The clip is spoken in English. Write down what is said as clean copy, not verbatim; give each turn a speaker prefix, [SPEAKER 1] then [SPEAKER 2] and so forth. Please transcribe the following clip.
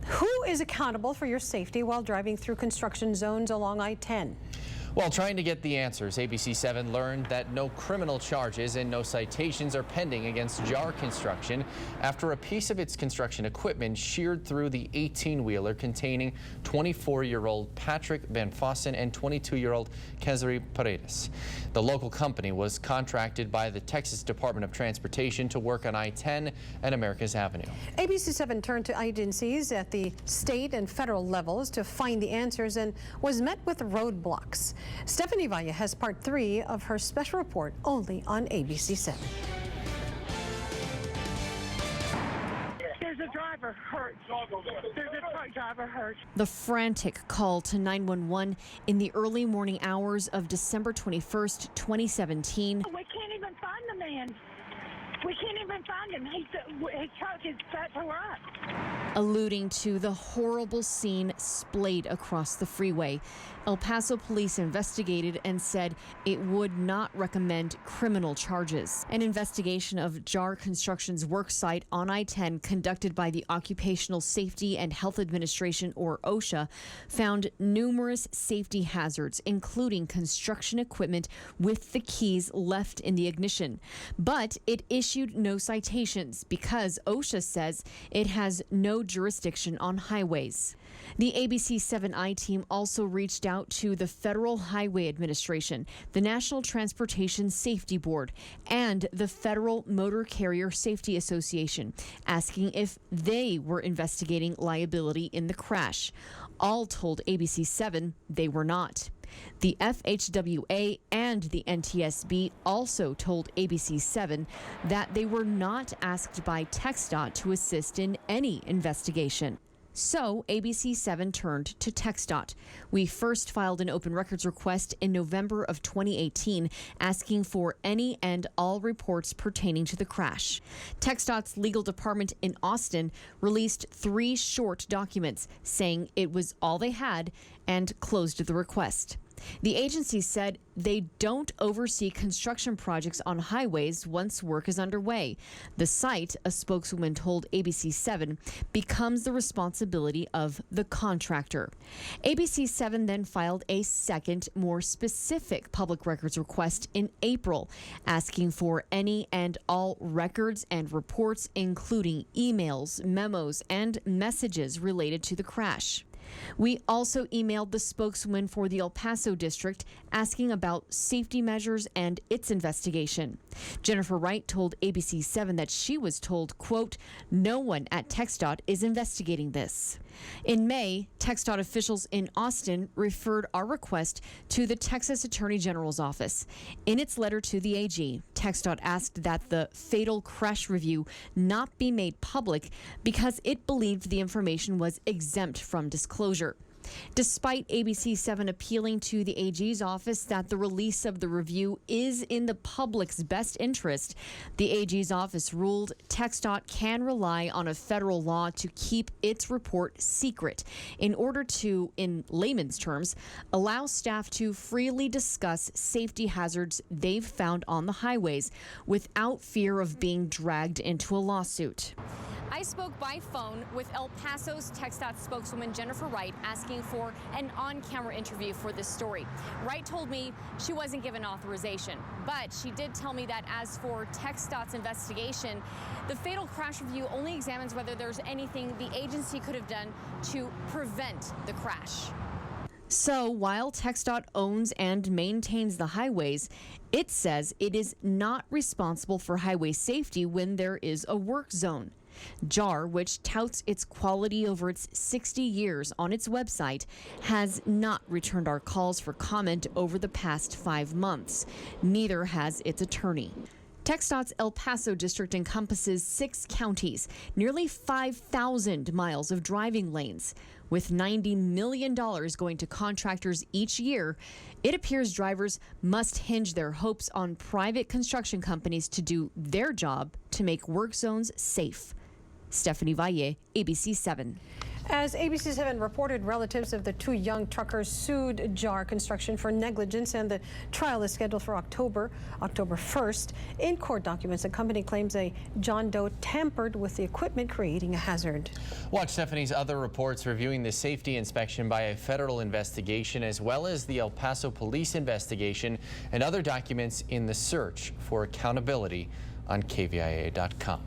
[SPEAKER 1] Who is accountable for your safety while driving through construction zones along I-10?
[SPEAKER 2] While trying to get the answers, ABC7 learned that no criminal charges and no citations are pending against JAR Construction after a piece of its construction equipment sheared through the 18-wheeler containing 24-year-old Patrick Van Fossen and 22-year-old Kezri Paredes. The local company was contracted by the Texas Department of Transportation to work on I-10 and Americas Avenue.
[SPEAKER 1] ABC7 turned to agencies at the state and federal levels to find the answers and was met with roadblocks. Stephanie Valle has part 3 of her special report only on ABC7.
[SPEAKER 3] There's a driver hurt. There's a truck driver hurt.
[SPEAKER 4] The frantic call to 911 in the early morning hours of December 21st, 2017.
[SPEAKER 3] We can't even find the man. We can't even find him. His truck is set to rot.
[SPEAKER 4] Alluding to the horrible scene splayed across the freeway. El Paso police investigated and said it would not recommend criminal charges. An investigation of JAR Construction's work site on I-10 conducted by the Occupational Safety and Health Administration, or OSHA, found numerous safety hazards, including construction equipment with the keys left in the ignition. But it issued no citations because OSHA says it has no jurisdiction on highways. The ABC7i team also reached out to the Federal Highway Administration, the National Transportation Safety Board, and the Federal Motor Carrier Safety Association, asking if they were investigating liability in the crash. All told ABC7 they were not. The FHWA and the NTSB also told ABC7 that they were not asked by TxDOT to assist in any investigation. So ABC7 turned to TxDOT. We first filed an open records request in November of 2018 asking for any and all reports pertaining to the crash. TxDOT's legal department in Austin released 3 short documents saying it was all they had and closed the request. The agency said they don't oversee construction projects on highways once work is underway. The site, a spokeswoman told ABC7, becomes the responsibility of the contractor. ABC7 then filed a second, more specific public records request in April, asking for any and all records and reports, including emails, memos, and messages related to the crash. We also emailed the spokeswoman for the El Paso district asking about safety measures and its investigation. Jennifer Wright told ABC7 that she was told, quote, no one at TxDOT is investigating this. In May, TxDOT officials in Austin referred our request to the Texas Attorney General's office. In its letter to the AG, TxDOT asked that the fatal crash review not be made public because it believed the information was exempt from disclosure. Despite ABC7 appealing to the AG's office that the release of the review is in the public's best interest, the AG's office ruled TxDOT can rely on a federal law to keep its report secret in order to, in layman's terms, allow staff to freely discuss safety hazards they've found on the highways without fear of being dragged into a lawsuit.
[SPEAKER 5] I spoke by phone with El Paso's TxDOT spokeswoman Jennifer Wright asking for an on-camera interview for this story. Wright told me she wasn't given authorization, but she did tell me that as for TxDOT's investigation, the fatal crash review only examines whether there's anything the agency could have done to prevent the crash.
[SPEAKER 4] So while TxDOT owns and maintains the highways, it says it is not responsible for highway safety when there is a work zone. JAR, which touts its quality over its 60 years on its website, has not returned our calls for comment over the past 5 months. Neither has its attorney. TxDOT's El Paso district encompasses 6 counties, nearly 5,000 miles of driving lanes. With $90 million going to contractors each year, it appears drivers must hinge their hopes on private construction companies to do their job to make work zones safe. Stephanie Valle, ABC7.
[SPEAKER 1] As ABC7 reported, relatives of the two young truckers sued JAR Construction for negligence, and the trial is scheduled for October 1st. In court documents, the company claims a John Doe tampered with the equipment, creating a hazard.
[SPEAKER 2] Watch Stephanie's other reports reviewing the safety inspection by a federal investigation, as well as the El Paso police investigation and other documents in the search for accountability on KVIA.com.